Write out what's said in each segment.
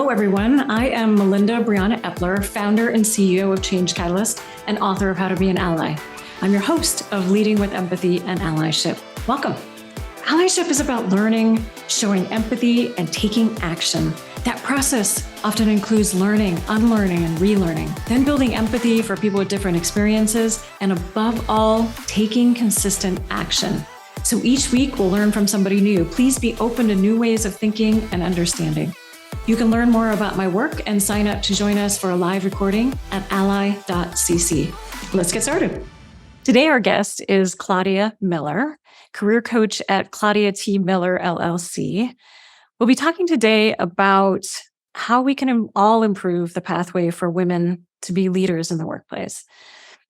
Hello, everyone. I am Melinda Brianna Epler, founder and CEO of Change Catalyst and author of How to Be an Ally. I'm your host of Leading with Empathy and Allyship. Welcome. Allyship is about learning, showing empathy, and taking action. That process often includes learning, unlearning, and relearning, then building empathy for people with different experiences, and above all, taking consistent action. So each week we'll learn from somebody new. Please be open to new ways of thinking and understanding. You can learn more about my work and sign up to join us for a live recording at ally.cc. Let's get started. Today, our guest is Claudia Miller, career coach at Claudia T Miller, LLC. We'll be talking today about how we can all improve the pathway for women to be leaders in the workplace.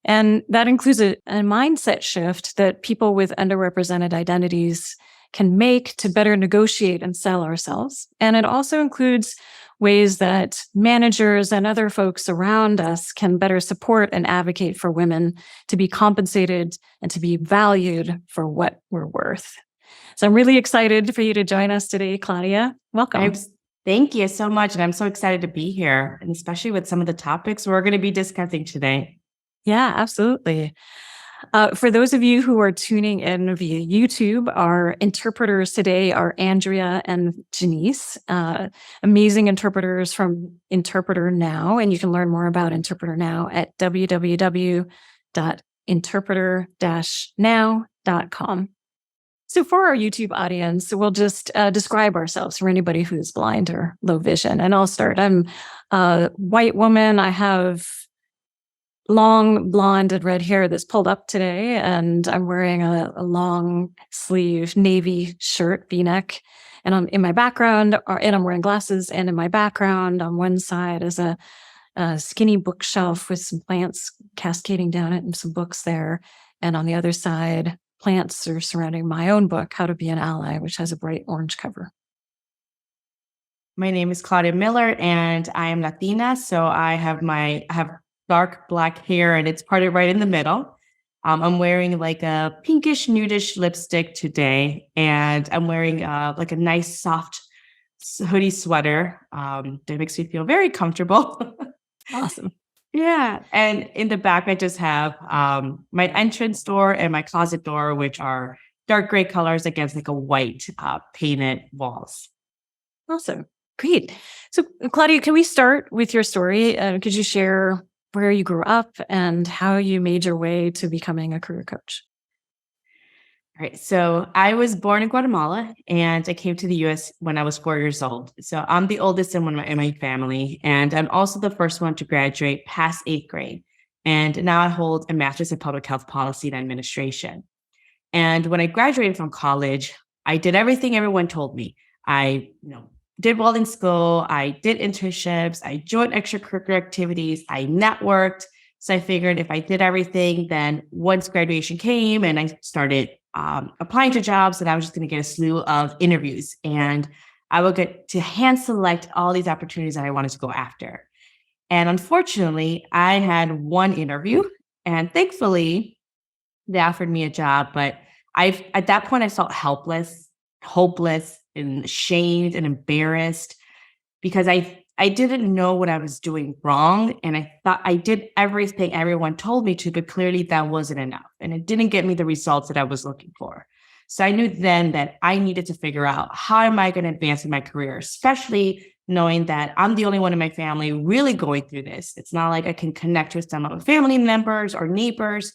And that includes a mindset shift that people with underrepresented identities can make to better negotiate and sell ourselves. And it also includes ways that managers and other folks around us can better support and advocate for women to be compensated and to be valued for what we're worth. So I'm really excited for you to join us today, Claudia. Welcome. Thank you so much. And I'm so excited to be here, and especially with some of the topics we're going to be discussing today. Yeah, absolutely. For those of you who are tuning in via YouTube, our interpreters today are Andrea and Janice, amazing interpreters from Interpreter Now. And you can learn more about Interpreter Now at www.interpreter-now.com. So for our YouTube audience, we'll just describe ourselves for anybody who's blind or low vision. And I'll start. I'm a white woman. I have long blonde and red hair that's pulled up today, and I'm wearing a long sleeve navy shirt, V-neck, and I'm in my background, and I'm wearing glasses, and in my background on one side is a skinny bookshelf with some plants cascading down it and some books there, and on the other side, plants are surrounding my own book, How to Be an Ally, which has a bright orange cover. My name is Claudia Miller, and I am Latina, so I have dark black hair, and it's parted right in the middle. I'm wearing like a pinkish nudish lipstick today, and I'm wearing like a nice soft hoodie sweater that makes me feel very comfortable. Awesome. Yeah. And in the back, I just have my entrance door and my closet door, which are dark gray colors against like a white painted walls. Awesome. Great. So Claudia, can we start with your story? Could you share where you grew up and how you made your way to becoming a career coach? All right. So I was born in Guatemala, and I came to the US when I was 4 years old. So I'm the oldest in my family, and I'm also the first one to graduate past 8th grade. And now I hold a master's in public health policy and administration. And when I graduated from college, I did everything everyone told me. I did well in school. I did internships. I joined extracurricular activities. I networked. So I figured if I did everything, then once graduation came and I started applying to jobs, that I was just going to get a slew of interviews, and I would get to hand select all these opportunities that I wanted to go after. And unfortunately, I had one interview, and thankfully they offered me a job. But at that point, I felt helpless, hopeless, and ashamed and embarrassed because I didn't know what I was doing wrong. And I thought I did everything everyone told me to, but clearly that wasn't enough. And it didn't get me the results that I was looking for. So I knew then that I needed to figure out, how am I going to advance in my career, especially knowing that I'm the only one in my family really going through this. It's not like I can connect with some of my family members or neighbors.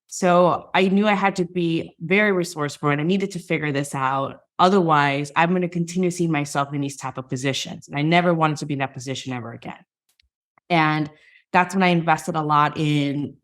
So I knew I had to be very resourceful, and I needed to figure this out. Otherwise, I'm going to continue seeing myself in these type of positions. And I never wanted to be in that position ever again. And that's when I invested a lot in,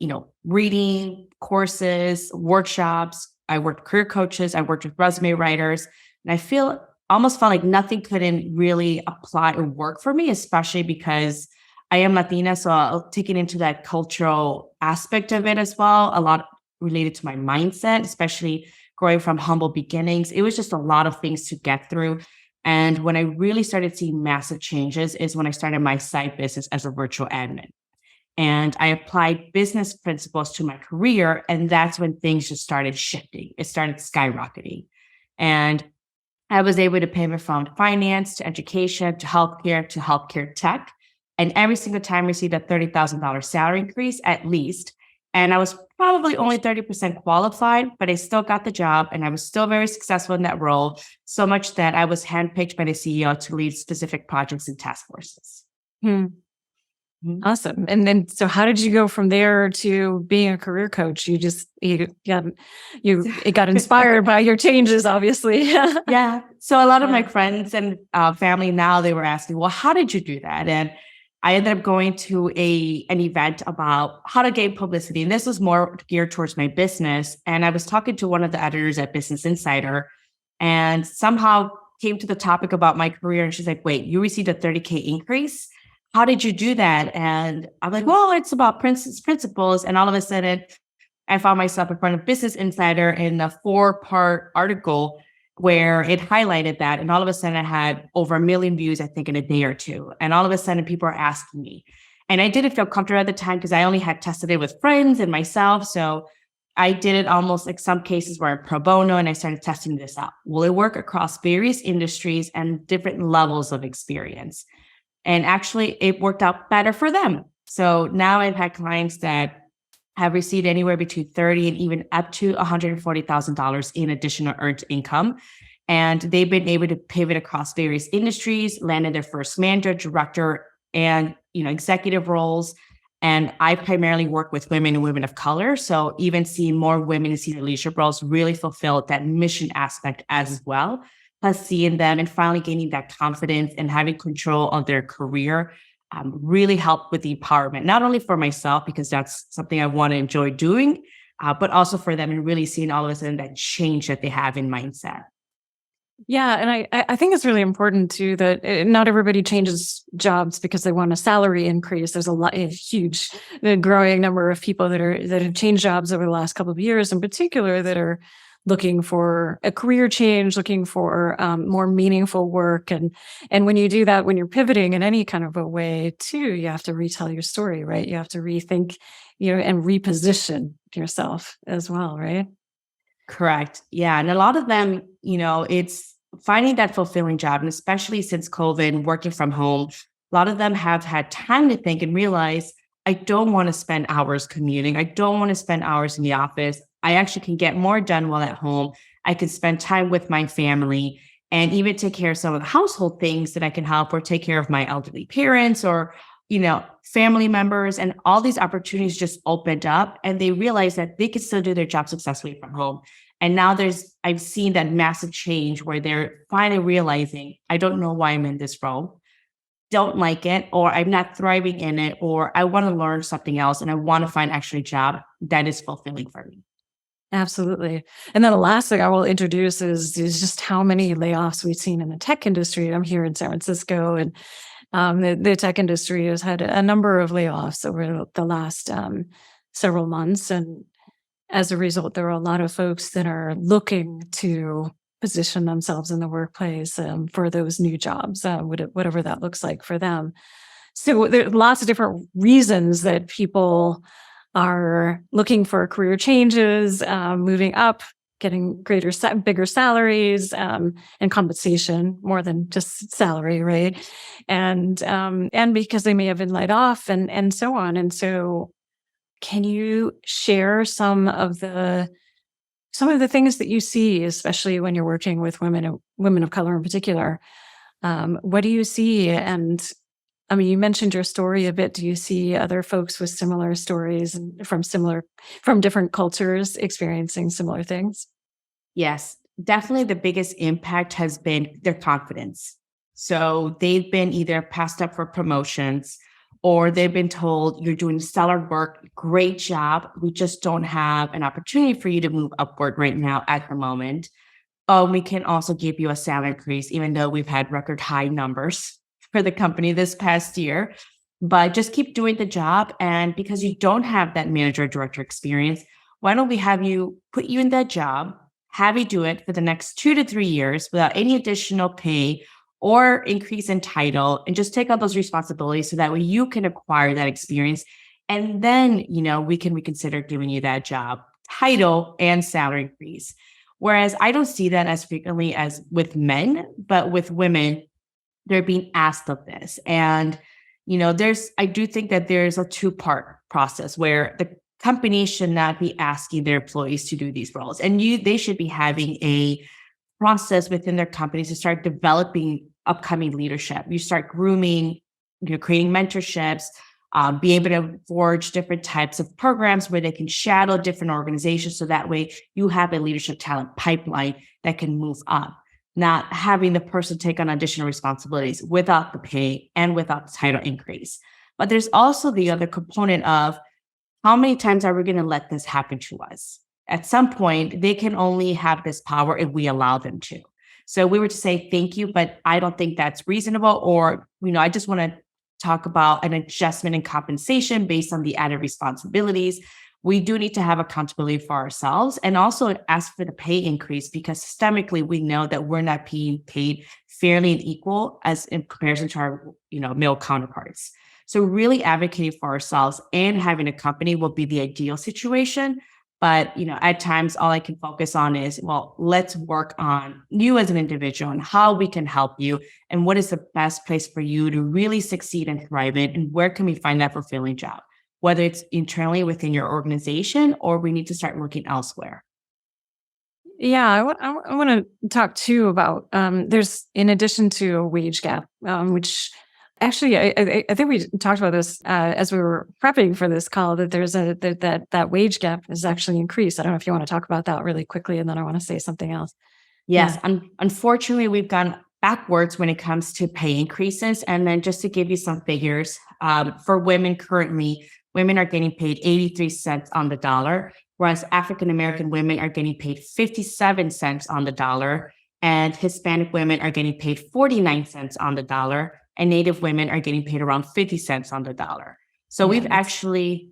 reading, courses, workshops. I worked with career coaches. I worked with resume writers. And I almost felt like nothing couldn't really apply or work for me, especially because I am Latina. So I'll take it into that cultural aspect of it as well. A lot related to my mindset, especially growing from humble beginnings. It was just a lot of things to get through. And when I really started seeing massive changes is when I started my side business as a virtual admin. And I applied business principles to my career. And that's when things just started shifting. It started skyrocketing. And I was able to pivot from finance to education to healthcare tech. And every single time I received a $30,000 salary increase at least. And I was probably only 30% qualified, but I still got the job and I was still very successful in that role, so much that I was handpicked by the CEO to lead specific projects and task forces. Hmm. Mhm. Awesome. And then, so how did you go from there to being a career coach? It got inspired by your changes, obviously. Yeah. So a lot of my Yeah. friends and family now, they were asking, well, how did you do that? And I ended up going to an event about how to gain publicity. And this was more geared towards my business. And I was talking to one of the editors at Business Insider and somehow came to the topic about my career. And she's like, wait, you received a 30K increase? How did you do that? And I'm like, well, it's about principles. And all of a sudden, I found myself in front of Business Insider in a 4-part article where it highlighted that. And all of a sudden, I had over 1 million views, I think, in a day or two. And all of a sudden, people are asking me. And I didn't feel comfortable at the time because I only had tested it with friends and myself. So I did it almost like some cases where I'm pro bono and I started testing this out. Will it work across various industries and different levels of experience? And actually, it worked out better for them. So now I've had clients that have received anywhere between $30,000 and even up to $140,000 in additional earned income. And they've been able to pivot across various industries, landed their first manager, director, and executive roles. And I primarily work with women and women of color. So even seeing more women in senior leadership roles really fulfilled that mission aspect as well. Plus seeing them and finally gaining that confidence and having control of their career really helped with the empowerment, not only for myself, because that's something I want to enjoy doing, but also for them and really seeing all of a sudden that change that they have in mindset. Yeah. And I think it's really important too that not everybody changes jobs because they want a salary increase. There's a huge, growing number of people that have changed jobs over the last couple of years, in particular, that are looking for a career change, looking for more meaningful work. And when you do that, when you're pivoting in any kind of a way too, you have to retell your story, right? You have to rethink, and reposition yourself as well, right? Correct. Yeah. And a lot of them, it's finding that fulfilling job. And especially since COVID, working from home, a lot of them have had time to think and realize, I don't want to spend hours commuting. I don't want to spend hours in the office. I actually can get more done while at home. I can spend time with my family and even take care of some of the household things that I can help, or take care of my elderly parents or, family members. And all these opportunities just opened up and they realized that they could still do their job successfully from home. And now I've seen that massive change where they're finally realizing, I don't know why I'm in this role, don't like it, or I'm not thriving in it, or I want to learn something else and I want to find actually a job that is fulfilling for me. Absolutely. And then the last thing I will introduce is just how many layoffs we've seen in the tech industry. I'm here in San Francisco, and the tech industry has had a number of layoffs over the last several months. And as a result, there are a lot of folks that are looking to position themselves in the workplace for those new jobs, whatever that looks like for them. So there are lots of different reasons that people are looking for career changes, moving up, getting bigger salaries, and compensation more than just salary, right? And because they may have been laid off and so on. And so, can you share some of the things that you see, especially when you're working with women of color in particular? What do you see? And I mean, you mentioned your story a bit. Do you see other folks with similar stories and from different cultures experiencing similar things? Yes, definitely the biggest impact has been their confidence. So they've been either passed up for promotions or they've been told, you're doing stellar work, great job. We just don't have an opportunity for you to move upward right now at the moment. Oh, we can also give you a salary increase, even though we've had record high numbers for the company this past year. But just keep doing the job. And because you don't have that manager or director experience, why don't we put you in that job, have you do it for the next 2 to 3 years without any additional pay or increase in title, and just take on those responsibilities so that way you can acquire that experience. And then, we can reconsider giving you that job title and salary increase. Whereas I don't see that as frequently as with men, but with women, they're being asked of this. And, I do think that there's a two-part process where the company should not be asking their employees to do these roles. And they should be having a process within their companies to start developing upcoming leadership. You start grooming, creating mentorships, be able to forge different types of programs where they can shadow different organizations. So that way you have a leadership talent pipeline that can move up, not having the person take on additional responsibilities without the pay and without the title increase. But there's also the other component of how many times are we going to let this happen to us? At some point, they can only have this power if we allow them to. So we were to say, thank you, but I don't think that's reasonable. Or, I just want to talk about an adjustment in compensation based on the added responsibilities. We do need to have accountability for ourselves and also ask for the pay increase, because systemically we know that we're not being paid fairly and equal as in comparison to our, male counterparts. So really advocating for ourselves and having a company will be the ideal situation. But, at times all I can focus on is, well, let's work on you as an individual and how we can help you and what is the best place for you to really succeed and thrive in, and where can we find that fulfilling job, whether it's internally within your organization or we need to start looking elsewhere. Yeah, I want to talk too about there's, in addition to a wage gap, which actually I think we talked about this as we were prepping for this call, that there's that wage gap is actually increased. I don't know if you want to talk about that really quickly, and then I want to say something else. Yes, unfortunately, we've gone backwards when it comes to pay increases. And then just to give you some figures, for women currently, women are getting paid 83 cents on the dollar, whereas African-American women are getting paid 57 cents on the dollar, and Hispanic women are getting paid 49 cents on the dollar, and Native women are getting paid around 50 cents on the dollar. So we've actually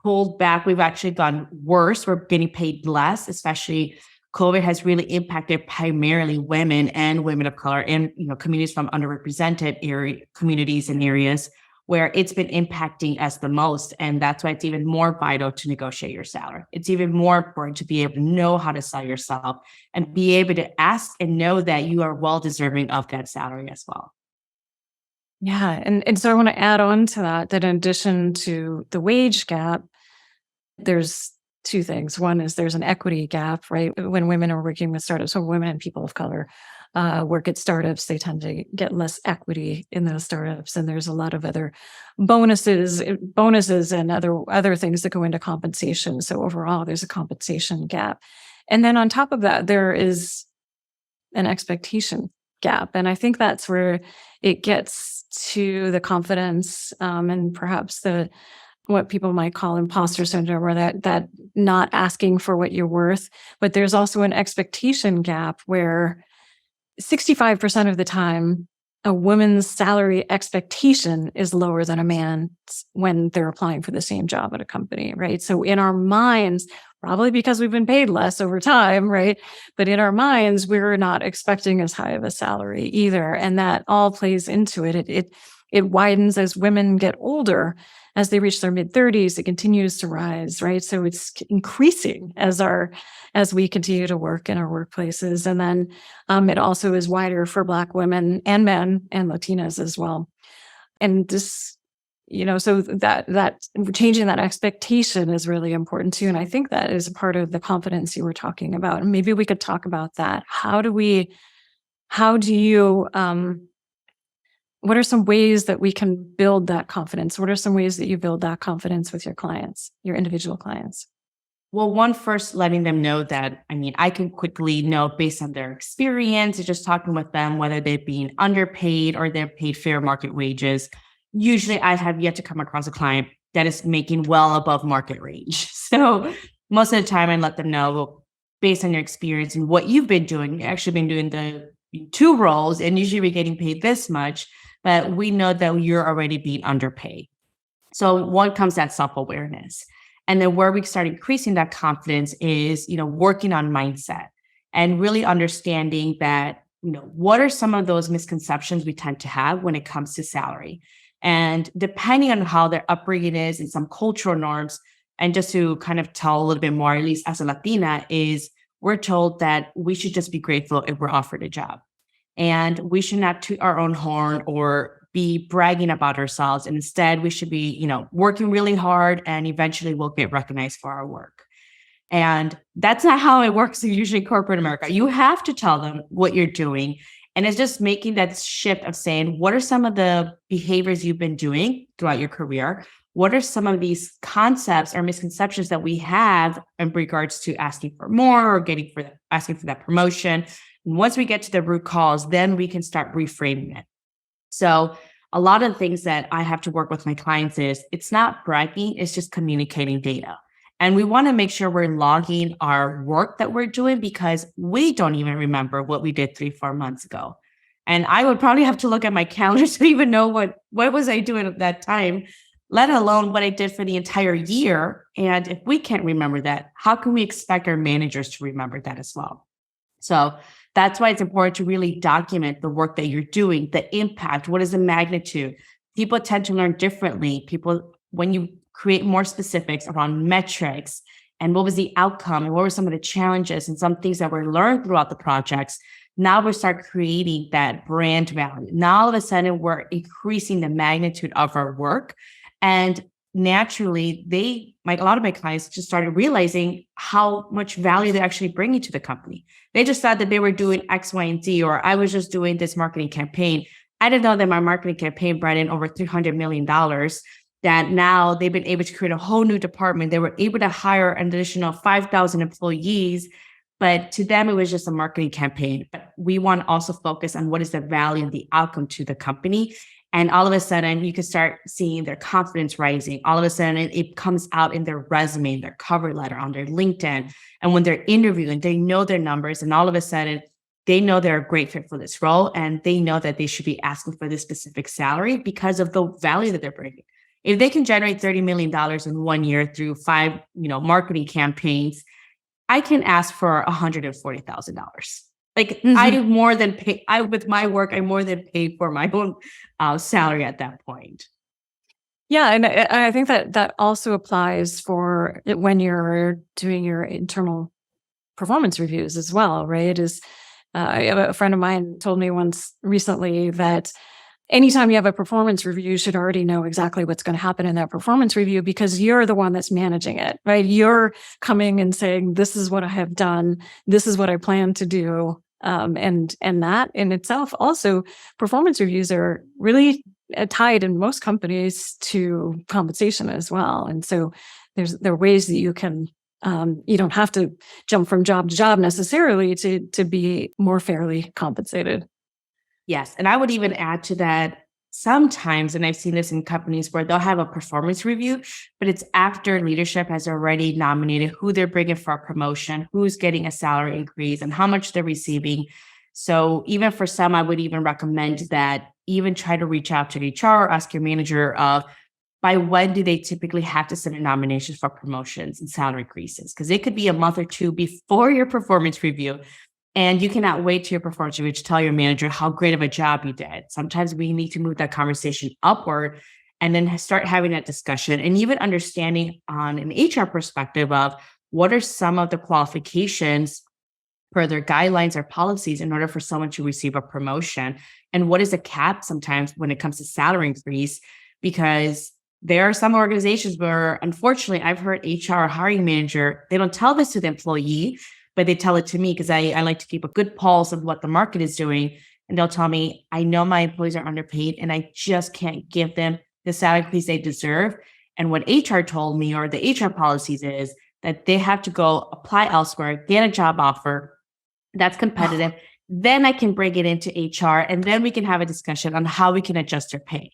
pulled back. We've actually gone worse. We're getting paid less, especially COVID has really impacted primarily women and women of color and, communities from underrepresented communities and areas where it's been impacting us the most. And that's why it's even more vital to negotiate your salary. It's even more important to be able to know how to sell yourself and be able to ask and know that you are well deserving of that salary as well. Yeah. And so I want to add on to that in addition to the wage gap, there's two things. One is there's an equity gap, right? When women are working with startups, so women and people of color work at startups, they tend to get less equity in those startups. And there's a lot of other bonuses and other things that go into compensation. So overall, there's a compensation gap. And then on top of that, there is an expectation gap. And I think that's where it gets to the confidence and perhaps what people might call imposter syndrome, or that not asking for what you're worth. But there's also an expectation gap where 65% of the time, a woman's salary expectation is lower than a man's when they're applying for the same job at a company, right? So in our minds, probably because we've been paid less over time, right? But in our minds, we're not expecting as high of a salary either. And that all plays into it. It widens as women get older. As they reach their mid-30s, it continues to rise, right? So it's increasing as we continue to work in our workplaces. And then it also is wider for Black women and men and Latinas as well. And this, so that changing that expectation is really important too. And I think that is a part of the confidence you were talking about. And maybe we could talk about that. What are some ways that we can build that confidence? What are some ways that you build that confidence with your clients, your individual clients? Well, one, first letting them know that, I can quickly know based on their experience and just talking with them, whether they're being underpaid or they're paid fair market wages. Usually I have yet to come across a client that is making well above market range. So most of the time I let them know, well, based on your experience and what you've been doing, you've actually been doing the 2 roles and usually we're getting paid this much, but we know that you're already being underpaid. So one comes that self-awareness. And then where we start increasing that confidence is, working on mindset and really understanding that, what are some of those misconceptions we tend to have when it comes to salary? And depending on how their upbringing is and some cultural norms, and just to kind of tell a little bit more, at least as a Latina, is we're told that we should just be grateful if we're offered a job. And we should not toot our own horn or be bragging about ourselves. And instead, we should be, working really hard and eventually we'll get recognized for our work. And that's not how it works in usually corporate America. You have to tell them what you're doing. And it's just making that shift of saying, what are some of the behaviors you've been doing throughout your career? What are some of these concepts or misconceptions that we have in regards to asking for more or asking for that promotion? And once we get to the root cause, then we can start reframing it. So a lot of the things that I have to work with my clients is it's not bragging, it's just communicating data. And we want to make sure we're logging our work that we're doing because we don't even remember what we did 3-4 months ago. And I would probably have to look at my calendar to even know what was I doing at that time, let alone what I did for the entire year. And if we can't remember that, how can we expect our managers to remember that as well? So that's why it's important to really document the work that you're doing, the impact, what is the magnitude. People tend to learn differently. When you create more specifics around metrics and what was the outcome and what were some of the challenges and some things that were learned throughout the projects, now we start creating that brand value. Now all of a sudden we're increasing the magnitude of our work. And naturally, a lot of my clients just started realizing how much value they're actually bringing to the company. They just thought that they were doing X, Y, and Z, or I was just doing this marketing campaign. I didn't know that my marketing campaign brought in over $300 million, that now they've been able to create a whole new department. They were able to hire an additional 5,000 employees, but to them, it was just a marketing campaign. But we want to also focus on what is the value and the outcome to the company. And all of a sudden, you can start seeing their confidence rising. All of a sudden, it comes out in their resume, their cover letter, on their LinkedIn. And when they're interviewing, they know their numbers. And all of a sudden, they know they're a great fit for this role. And they know that they should be asking for this specific salary because of the value that they're bringing. If they can generate $30 million in 1 year through 5, marketing campaigns, I can ask for $140,000. Like I more than pay. With my work, I more than paid for my own salary at that point. Yeah, and I think that also applies for when you're doing your internal performance reviews as well, right? A friend of mine told me once recently that anytime you have a performance review, you should already know exactly what's going to happen in that performance review because you're the one that's managing it, right? You're coming and saying, this is what I have done. This is what I plan to do. And that in itself, also performance reviews are really tied in most companies to compensation as well. And so there are ways that you can, you don't have to jump from job to job necessarily to be more fairly compensated. Yes. And I would even add to that sometimes, and I've seen this in companies where they'll have a performance review, but it's after leadership has already nominated who they're bringing for a promotion, who's getting a salary increase, and how much they're receiving. So even for some, I would even recommend that even try to reach out to HR or ask your manager of by when do they typically have to submit nominations for promotions and salary increases? Because it could be a month or two before your performance review. And you cannot wait to your performance review to tell your manager how great of a job you did. Sometimes we need to move that conversation upward and then start having that discussion and even understanding on an HR perspective of what are some of the qualifications per their guidelines or policies in order for someone to receive a promotion. And what is the cap sometimes when it comes to salary increase? Because there are some organizations where, unfortunately, I've heard HR hiring manager, they don't tell this to the employee, but they tell it to me because I like to keep a good pulse of what the market is doing. And they'll tell me, I know my employees are underpaid and I just can't give them the salary increase they deserve. And what HR told me or the HR policies is that they have to go apply elsewhere, get a job offer that's competitive. Then I can bring it into HR and then we can have a discussion on how we can adjust their pay.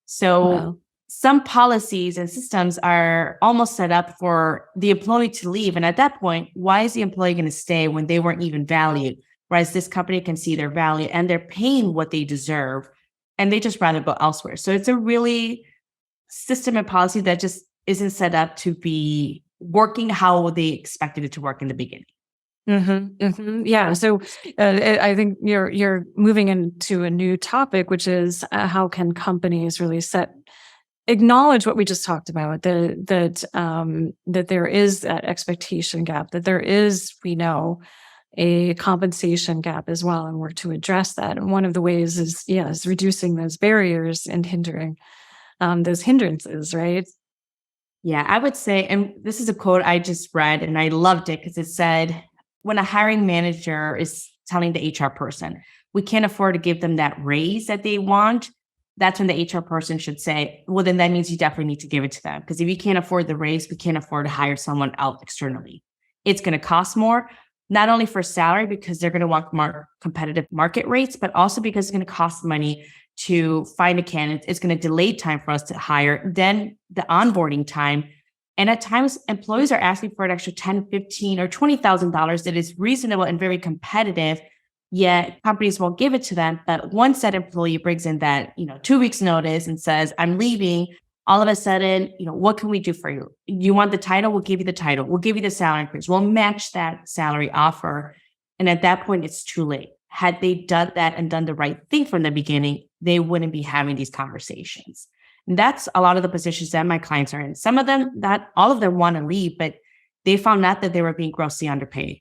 So some policies and systems are almost set up for the employee to leave. And at that point, why is the employee going to stay when they weren't even valued? Whereas this company can see their value and they're paying what they deserve and they just rather go elsewhere. So it's a really system and policy that just isn't set up to be working how they expected it to work in the beginning. Yeah. So I think you're moving into a new topic, which is how can companies really set acknowledge what we just talked about, that there is that expectation gap, that there is, we know, a compensation gap as well, and work to address that. And one of the ways is reducing those barriers and hindering those hindrances, right? Yeah, I would say, and this is a quote I just read and I loved it because it said, when a hiring manager is telling the HR person, we can't afford to give them that raise that they want, that's when the HR person should say, well, then that means you definitely need to give it to them. Because if you can't afford the raise, we can't afford to hire someone else externally. It's going to cost more, not only for salary, because they're going to want more competitive market rates, but also because it's going to cost money to find a candidate. It's going to delay time for us to hire, then the onboarding time. And at times, employees are asking for an extra $10, $15, or $20,000 that is reasonable and very competitive, yet companies won't give it to them. But once that employee brings in that, 2 weeks notice and says, I'm leaving, all of a sudden, what can we do for you? You want the title? We'll give you the title. We'll give you the salary increase. We'll match that salary offer. And at that point, it's too late. Had they done that and done the right thing from the beginning, they wouldn't be having these conversations. And that's a lot of the positions that my clients are in. Some of them, not all of them want to leave, but they found out that they were being grossly underpaid.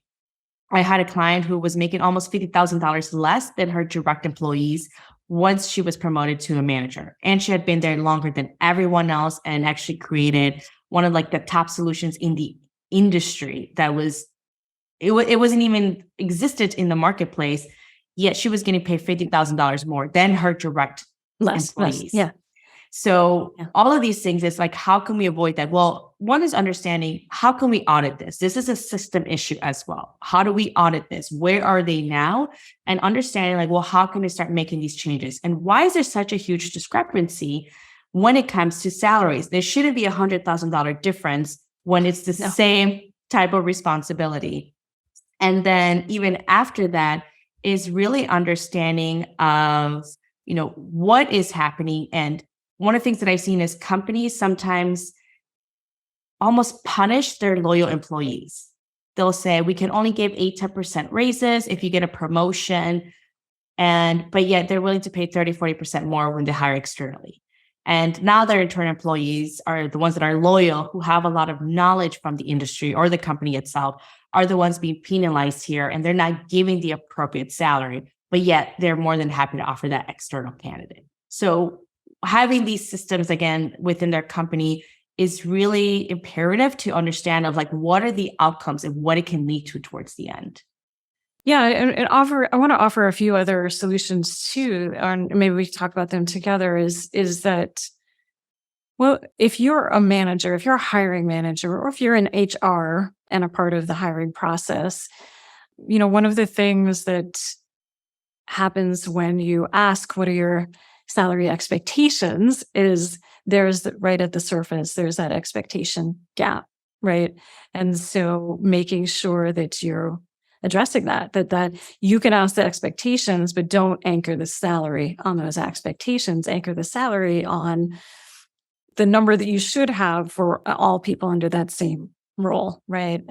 I had a client who was making almost $50,000 less than her direct employees once she was promoted to a manager. And she had been there longer than everyone else and actually created one of the top solutions in the industry that it wasn't even existed in the marketplace, yet she was getting paid $50,000 more than her direct employees. Yeah. So all of these things, it's how can we avoid that? Well, one is understanding, how can we audit this? This is a system issue as well. How do we audit this? Where are they now? And understanding how can we start making these changes? And why is there such a huge discrepancy when it comes to salaries? There shouldn't be $100,000 difference when it's the same type of responsibility. And then even after that is really understanding of, what is happening. And one of the things that I've seen is companies sometimes almost punish their loyal employees. They'll say, we can only give 8-10% raises if you get a promotion. But yet they're willing to pay 30-40% more when they hire externally. And now their internal employees are the ones that are loyal, who have a lot of knowledge from the industry or the company itself, are the ones being penalized here. And they're not giving the appropriate salary, but yet they're more than happy to offer that external candidate. So having these systems, again, within their company is really imperative to understand of what are the outcomes and what it can lead to towards the end. Yeah, and I want to offer a few other solutions too, and maybe we can talk about them together. Is that, well, if you're a manager, if you're a hiring manager, or if you're in HR and a part of the hiring process, one of the things that happens when you ask what are your salary expectations is there's right at the surface, there's that expectation gap, right? And so making sure that you're addressing that you can ask the expectations, but don't anchor the salary on those expectations. Anchor the salary on the number that you should have for all people under that same role, right?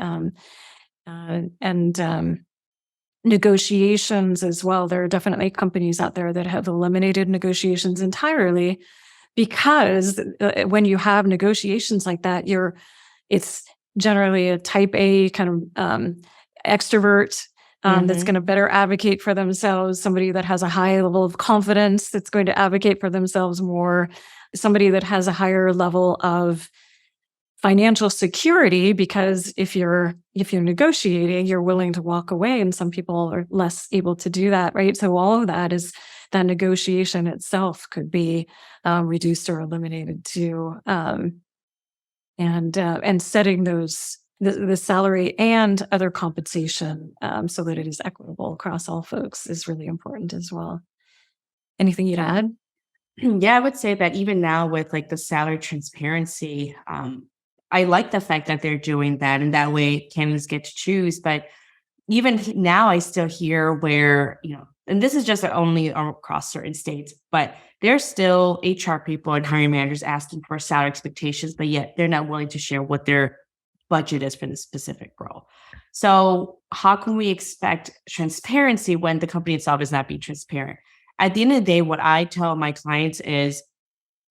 Negotiations as well. There are definitely companies out there that have eliminated negotiations entirely, because when you have negotiations like that, it's generally a type A kind of extrovert that's going to better advocate for themselves, somebody that has a high level of confidence that's going to advocate for themselves more, somebody that has a higher level of financial security, because if you're negotiating, you're willing to walk away, and some people are less able to do that, right? So all of that negotiation itself could be reduced or eliminated too, and setting the salary and other compensation so that it is equitable across all folks is really important as well. Anything you'd add? Yeah, I would say that even now with the salary transparency, I like the fact that they're doing that, and that way candidates get to choose. But even now, I still hear where, and this is just only across certain states, but there's still HR people and hiring managers asking for salary expectations, but yet they're not willing to share what their budget is for the specific role. So how can we expect transparency when the company itself is not being transparent? At the end of the day, what I tell my clients is,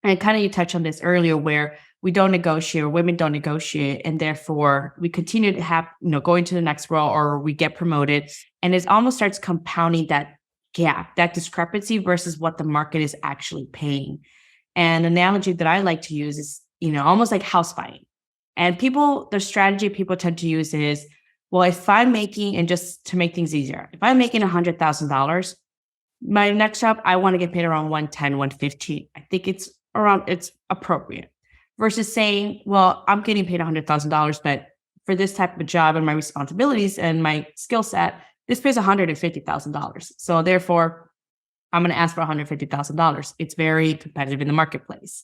And kind of you touched on this earlier where we don't negotiate or women don't negotiate. And therefore we continue to have, going to the next role or we get promoted. And it almost starts compounding that gap, that discrepancy versus what the market is actually paying. And an analogy that I like to use is, almost like house buying. And the strategy people tend to use is, well, if I'm making, and just to make things easier, if I'm making $100,000, my next job, I want to get paid around 110, 115. I think it's appropriate versus saying, well, I'm getting paid $100,000, but for this type of job and my responsibilities and my skill set, this pays $150,000. So therefore, I'm going to ask for $150,000. It's very competitive in the marketplace.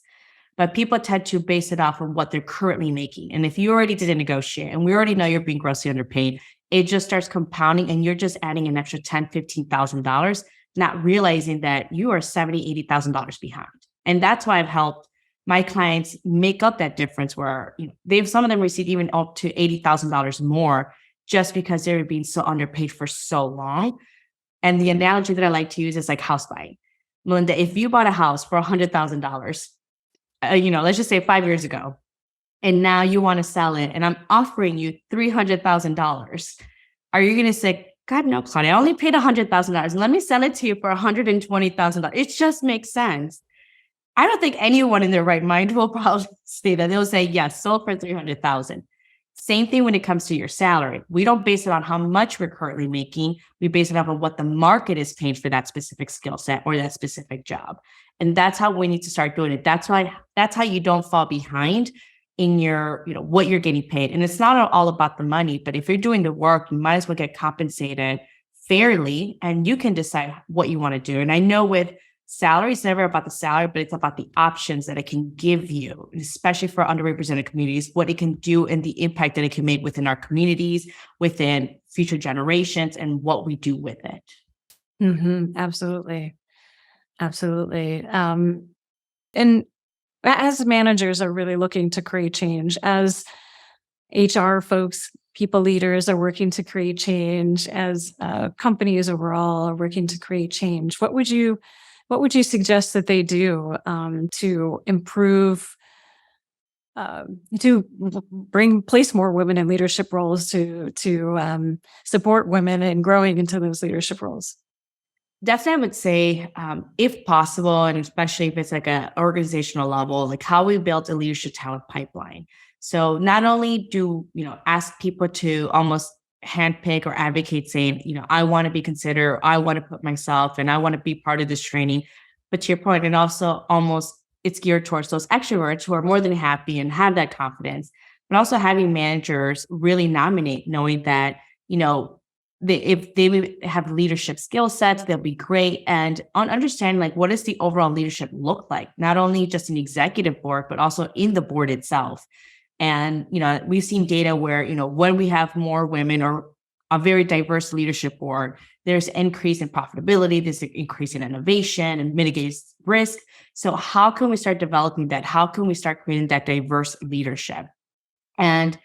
But people tend to base it off of what they're currently making. And if you already didn't negotiate and we already know you're being grossly underpaid, it just starts compounding and you're just adding an extra $10,000, $15,000, not realizing that you are $70,000, $80,000 behind. And that's why I've helped my clients make up that difference where some of them receive even up to $80,000 more just because they were being so underpaid for so long. And the analogy that I like to use is like house buying. Melinda, if you bought a house for $100,000, let's just say 5 years ago, and now you want to sell it, and I'm offering you $300,000, are you going to say, God, no, Claudia, I only paid $100,000 and let me sell it to you for $120,000? It just makes sense. I don't think anyone in their right mind will probably say that. They'll say, yes, sold for $300,000. Same thing when it comes to your salary. We don't base it on how much we're currently making. We base it off of what the market is paying for that specific skill set or that specific job. And that's how we need to start doing it. That's how you don't fall behind in your, what you're getting paid. And it's not all about the money, but if you're doing the work, you might as well get compensated fairly and you can decide what you want to do. And I know with salary, it's never about the salary, but it's about the options that it can give you, especially for underrepresented communities, what it can do and the impact that it can make within our communities, within future generations, and what we do with it. Mm-hmm. Absolutely. Absolutely. And as managers are really looking to create change, as HR folks, people leaders are working to create change, as companies overall are working to create change, what would you suggest that they do to improve, to place more women in leadership roles, to support women in growing into those leadership roles? Definitely, I would say, if possible, and especially if it's like an organizational level, like how we build a leadership talent pipeline. So not only do, ask people to almost handpick or advocate saying, I want to be considered, I want to put myself, and I want to be part of this training. But to your point, and also almost it's geared towards those extroverts who are more than happy and have that confidence, but also having managers really nominate, knowing that, if they have leadership skill sets, they'll be great. And on understanding like what does the overall leadership look like, not only just in the executive board, but also in the board itself. And, we've seen data where, when we have more women or a very diverse leadership board, there's increase in profitability, there's an increase in innovation and mitigates risk. So how can we start developing that? How can we start creating that diverse leadership? And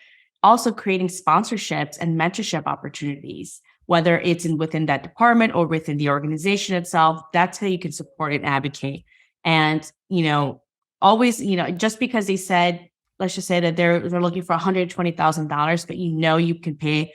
also creating sponsorships and mentorship opportunities, whether it's within that department or within the organization itself. That's how you can support and advocate. And, always, just because they said, let's just say that they're looking for $120,000, but you can pay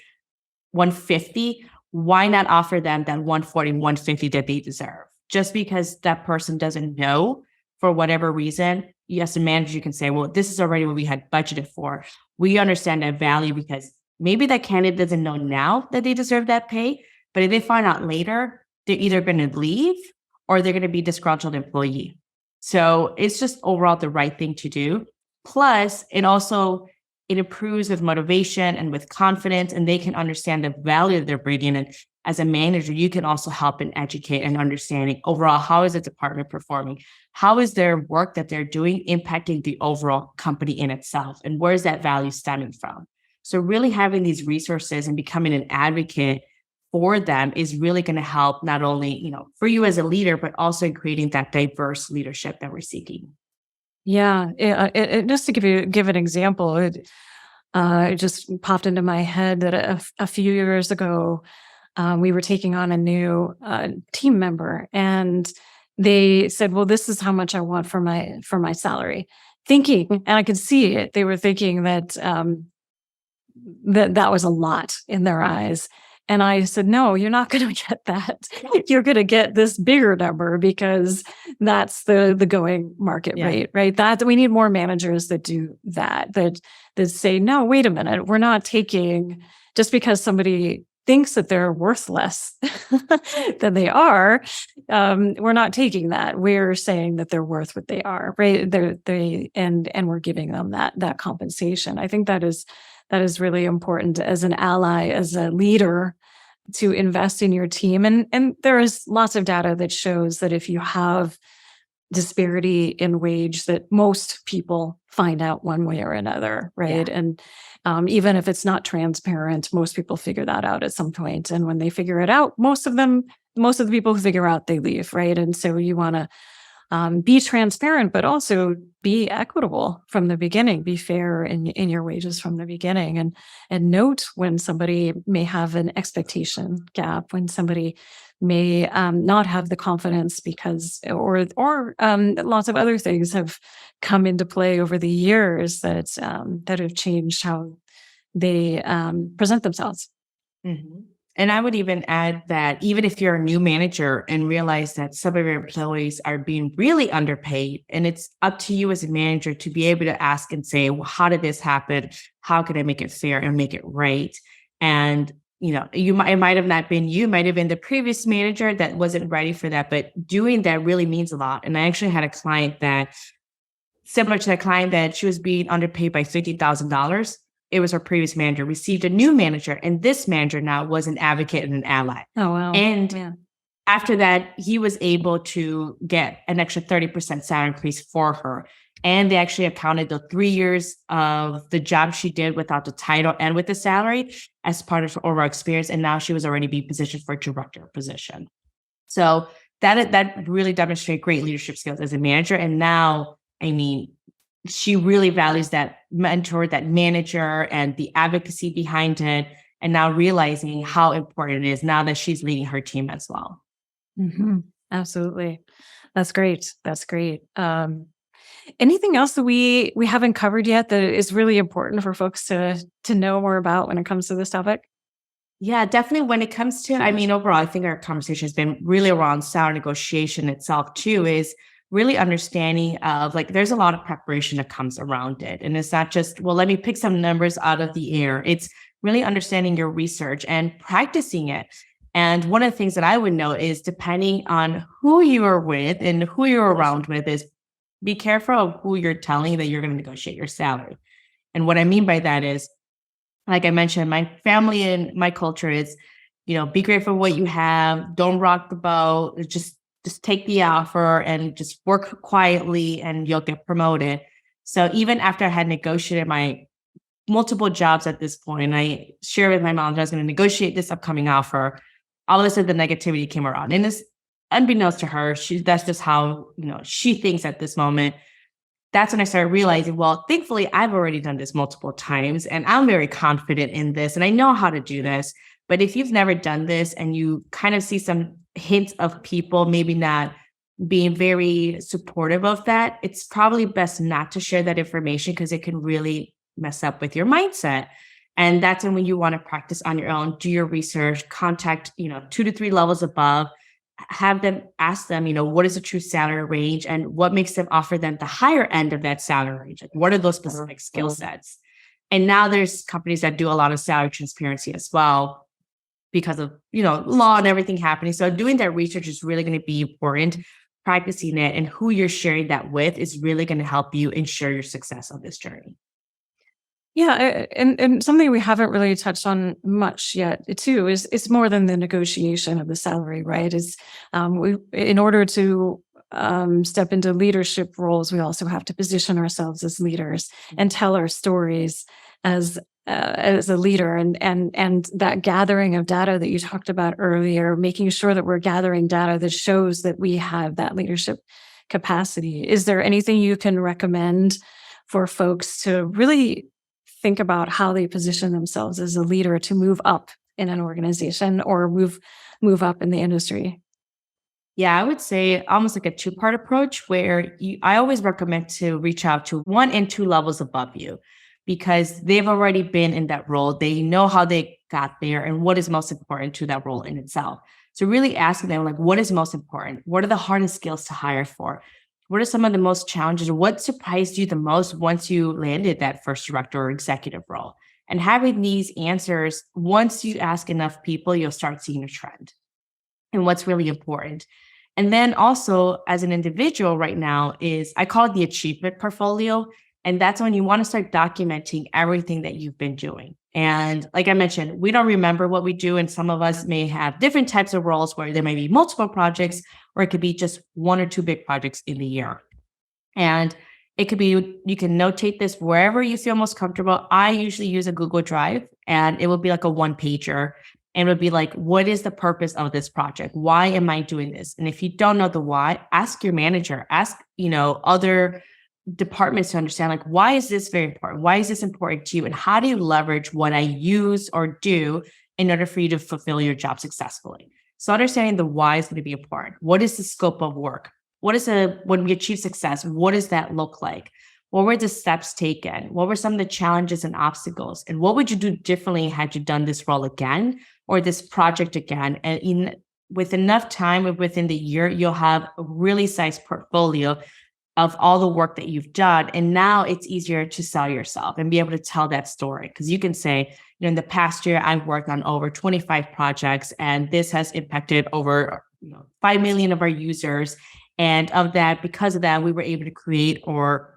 $150,000, why not offer them that $140,000, $150,000 that they deserve? Just because that person doesn't know for whatever reason, as a manager, you can say, well, this is already what we had budgeted for. We understand that value because maybe that candidate doesn't know now that they deserve that pay, but if they find out later, they're either going to leave or they're going to be a disgruntled employee. So it's just overall the right thing to do. Plus, it improves with motivation and with confidence, and they can understand the value that they're bringing. And as a manager, you can also help and educate and understanding overall, how is the department performing? How is their work that they're doing impacting the overall company in itself? And where is that value stemming from? So really having these resources and becoming an advocate for them is really going to help not only, for you as a leader, but also in creating that diverse leadership that we're seeking. Yeah. Just to give an example, it just popped into my head that a few years ago, we were taking on a new team member, and they said, well, this is how much I want for my salary, thinking, and I could see it, they were thinking that that was a lot in their eyes. And I said, no, you're not going to get that. You're going to get this bigger number because that's the going market rate, right? That we need more managers that do that say, no, wait a minute, we're not taking, just because somebody thinks that they're worth less than they are, we're not taking that. We're saying that they're worth what they are, right? And we're giving them that compensation. I think that is really important as an ally, as a leader, to invest in your team. And there is lots of data that shows that if you have disparity in wage, that most people find out one way or another, right? Yeah. And even if it's not transparent, most people figure that out at some point. And when they figure it out, most of the people who figure out, they leave, right? And so you want to be transparent, but also be equitable from the beginning, be fair in your wages from the beginning, and note when somebody may have an expectation gap, when somebody may not have the confidence because, or lots of other things have come into play over the years that have changed how they present themselves. Mm-hmm. And I would even add that even if you're a new manager and realize that some of your employees are being really underpaid, and it's up to you as a manager to be able to ask and say, well, how did this happen? How can I make it fair and make it right? And, it might have not been you, might have been the previous manager that wasn't ready for that, but doing that really means a lot. And I actually had a client that, similar to that client, that she was being underpaid by $50,000. It was her previous manager, received a new manager, and this manager now was an advocate and an ally. Oh, wow. And after that, he was able to get an extra 30% salary increase for her. And they actually accounted the 3 years of the job she did without the title and with the salary as part of her overall experience. And now she was already being positioned for a director position. So that really demonstrated great leadership skills as a manager. And now, she really values that mentor, that manager, and the advocacy behind it. And now realizing how important it is now that she's leading her team as well. Mm-hmm. Absolutely. That's great. That's great. Anything else that we haven't covered yet that is really important for folks to know more about when it comes to this topic? Yeah, definitely. When it comes to, overall, I think our conversation has been really around salary negotiation itself too, is really understanding of there's a lot of preparation that comes around it. And it's not just, well, let me pick some numbers out of the air. It's really understanding your research and practicing it. And one of the things that I would note is, depending on who you are with and who you're around with, is be careful of who you're telling that you're going to negotiate your salary. And what I mean by that is, like I mentioned, my family and my culture is, be grateful for what you have. Don't rock the boat. Just take the offer and just work quietly and you'll get promoted. So even after I had negotiated my multiple jobs at this point, I shared with my mom that I was going to negotiate this upcoming offer. All of a sudden, the negativity came around. And it's unbeknownst to her, that's just how, she thinks at this moment. That's when I started realizing, well, thankfully, I've already done this multiple times and I'm very confident in this and I know how to do this. But if you've never done this and you kind of see some hints of people maybe not being very supportive of that, it's probably best not to share that information because it can really mess up with your mindset. And that's when you want to practice on your own, do your research, contact, 2 to 3 levels above, have them ask them, what is the true salary range and what makes them offer them the higher end of that salary range? What are those specific skill sets? And now there's companies that do a lot of salary transparency as well, because of, law and everything happening. So doing that research is really going to be important. Practicing it and who you're sharing that with is really going to help you ensure your success on this journey. Yeah, and something we haven't really touched on much yet too is it's more than the negotiation of the salary, right? Is in order to step into leadership roles, we also have to position ourselves as leaders and tell our stories as a leader, and that gathering of data that you talked about earlier, making sure that we're gathering data that shows that we have that leadership capacity. Is there anything you can recommend for folks to really think about how they position themselves as a leader to move up in an organization or move up in the industry? Yeah, I would say almost like a two-part approach where I always recommend to reach out to one and two levels above you because they've already been in that role. They know how they got there and what is most important to that role in itself. So really asking them like, what is most important? What are the hardest skills to hire for? What are some of the most challenges? What surprised you the most once you landed that first director or executive role? And having these answers, once you ask enough people, you'll start seeing a trend and what's really important. And then also as an individual right now is I call it the achievement portfolio. And that's when you want to start documenting everything that you've been doing. And like I mentioned, we don't remember what we do. And some of us may have different types of roles where there may be multiple projects, or it could be just one or two big projects in the year. And it could be, you can notate this wherever you feel most comfortable. I usually use a Google Drive and it will be like a one pager and it would be like, what is the purpose of this project? Why am I doing this? And if you don't know the why, ask your manager, ask, other departments to understand like, why is this very important? Why is this important to you? And how do you leverage what I use or do in order for you to fulfill your job successfully? So understanding the why is going to be important. What is the scope of work? When we achieve success, what does that look like? What were the steps taken? What were some of the challenges and obstacles? And what would you do differently had you done this role again or this project again? And with enough time, within the year, you'll have a really sized portfolio of all the work that you've done. And now it's easier to sell yourself and be able to tell that story. Because you can say, in the past year, I've worked on over 25 projects, and this has impacted over 5 million of our users. And because of that, we were able to create or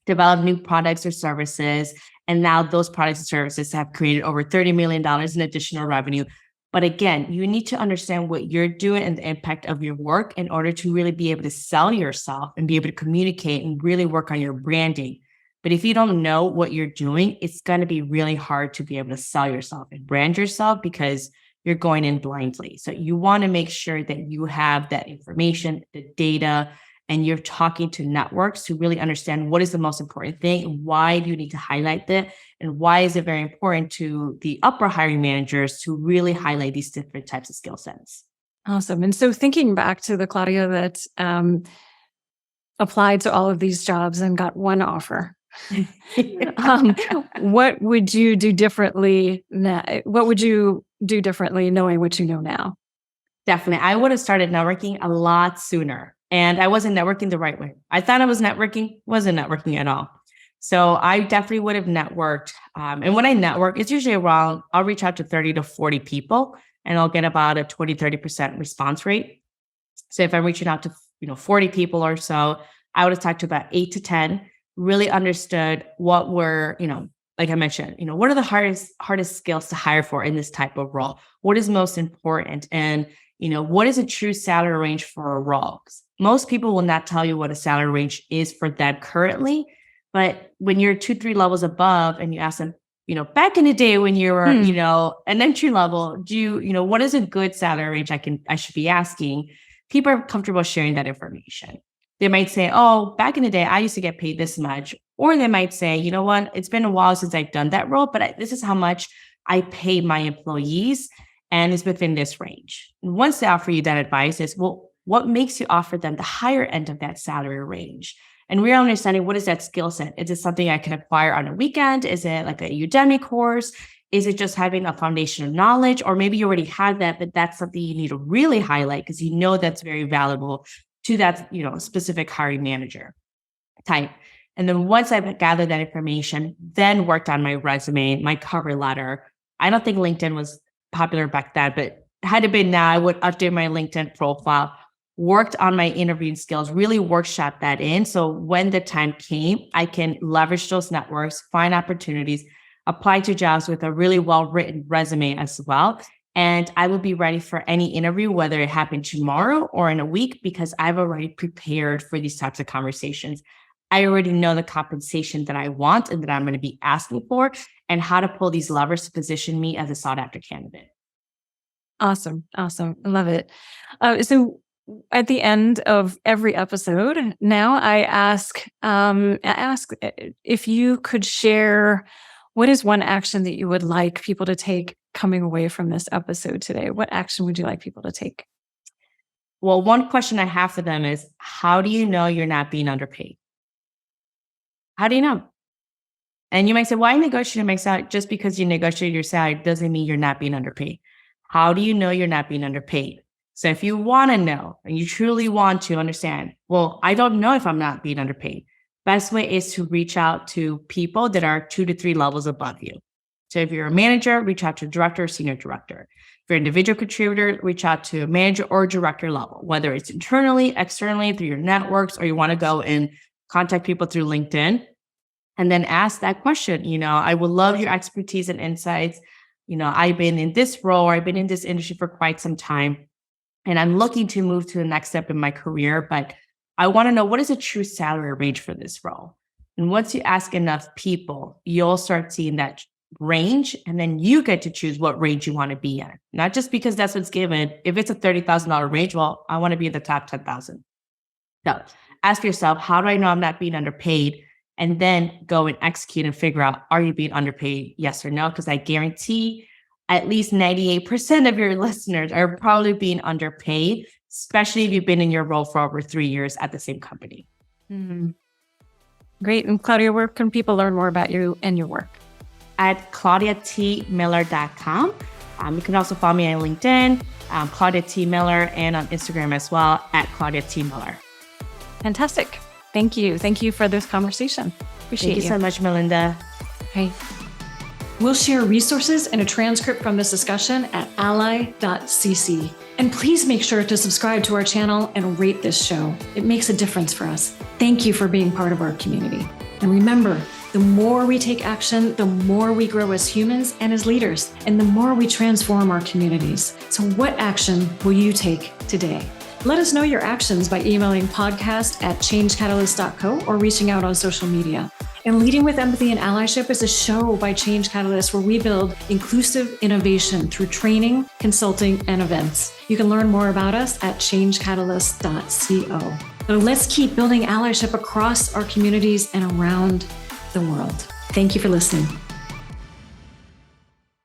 develop new products or services. And now those products and services have created over $30 million in additional revenue. But again, you need to understand what you're doing and the impact of your work in order to really be able to sell yourself and be able to communicate and really work on your branding. But if you don't know what you're doing, it's going to be really hard to be able to sell yourself and brand yourself because you're going in blindly. So you want to make sure that you have that information, the data, and you're talking to networks to really understand what is the most important thing and why do you need to highlight that and why is it very important to the upper hiring managers to really highlight these different types of skill sets. Awesome. And so thinking back to the Claudia that applied to all of these jobs and got one offer, what would you do differently now? What would you do differently knowing what you know now? Definitely. I would have started networking a lot sooner. And I wasn't networking the right way. I thought I was networking, wasn't networking at all. So I definitely would have networked. And when I network, it's usually around, I'll reach out to 30 to 40 people and I'll get about a 20, 30% response rate. So if I'm reaching out to 40 people or so, I would have talked to about 8 to 10, really understood what were, like I mentioned, what are the hardest skills to hire for in this type of role? What is most important? And what is a true salary range for a role? Most people will not tell you what a salary range is for that currently. But when you're 2-3 levels above and you ask them, back in the day when you were, an entry level, what is a good salary range I should be asking? People are comfortable sharing that information. They might say, oh, back in the day, I used to get paid this much. Or they might say, you know what, it's been a while since I've done that role, but this is how much I pay my employees. And it's within this range. And once they offer you that advice, is well, what makes you offer them the higher end of that salary range? And we're understanding what is that skill set? Is it something I can acquire on a weekend? Is it like a Udemy course? Is it just having a foundation of knowledge? Or maybe you already have that, but that's something you need to really highlight because that's very valuable to that specific hiring manager type. And then once I've gathered that information, then worked on my resume, my cover letter. I don't think LinkedIn was popular back then, but had it been now, I would update my LinkedIn profile, worked on my interviewing skills, really workshop that in. So when the time came, I can leverage those networks, find opportunities, apply to jobs with a really well-written resume as well. And I will be ready for any interview, whether it happened tomorrow or in a week, because I've already prepared for these types of conversations. I already know the compensation that I want and that I'm going to be asking for and how to pull these levers to position me as a sought after candidate. Awesome. Awesome. I love it. So at the end of every episode, now I ask if you could share what is one action that you would like people to take coming away from this episode today? What action would you like people to take? Well, one question I have for them is, how do you know you're not being underpaid? How do you know? And you might say, well, I negotiated my salary. Just because you negotiated your salary doesn't mean you're not being underpaid. How do you know you're not being underpaid? So if you want to know and you truly want to understand, well, I don't know if I'm not being underpaid. Best way is to reach out to people that are 2 to 3 levels above you. So if you're a manager, reach out to a director or senior director. If you're an individual contributor, reach out to a manager or director level, whether it's internally, externally, through your networks, or you want to go and contact people through LinkedIn. And then ask that question, I would love your expertise and insights. I've been in this role, or I've been in this industry for quite some time, and I'm looking to move to the next step in my career, but I want to know, what is a true salary range for this role? And once you ask enough people, you'll start seeing that range, and then you get to choose what range you want to be in. Not just because that's what's given. If it's a $30,000 range, well, I want to be in the top 10,000. So ask yourself, how do I know I'm not being underpaid? And then go and execute and figure out, are you being underpaid? Yes or no? Because I guarantee at least 98% of your listeners are probably being underpaid, especially if you've been in your role for over 3 years at the same company. Mm-hmm. Great. And Claudia, where can people learn more about you and your work? At claudiatmiller.com. You can also follow me on LinkedIn, Claudia T. Miller, and on Instagram as well, at Claudia T. Miller. Fantastic. Thank you. Thank you for this conversation. Appreciate Thank you so much, Melinda. Okay. We'll share resources and a transcript from this discussion at ally.cc. And please make sure to subscribe to our channel and rate this show. It makes a difference for us. Thank you for being part of our community. And remember, the more we take action, the more we grow as humans and as leaders, and the more we transform our communities. So what action will you take today? Let us know your actions by emailing podcast@changecatalyst.co or reaching out on social media. And Leading with Empathy and Allyship is a show by Change Catalyst where we build inclusive innovation through training, consulting, and events. You can learn more about us at changecatalyst.co. So let's keep building allyship across our communities and around the world. Thank you for listening.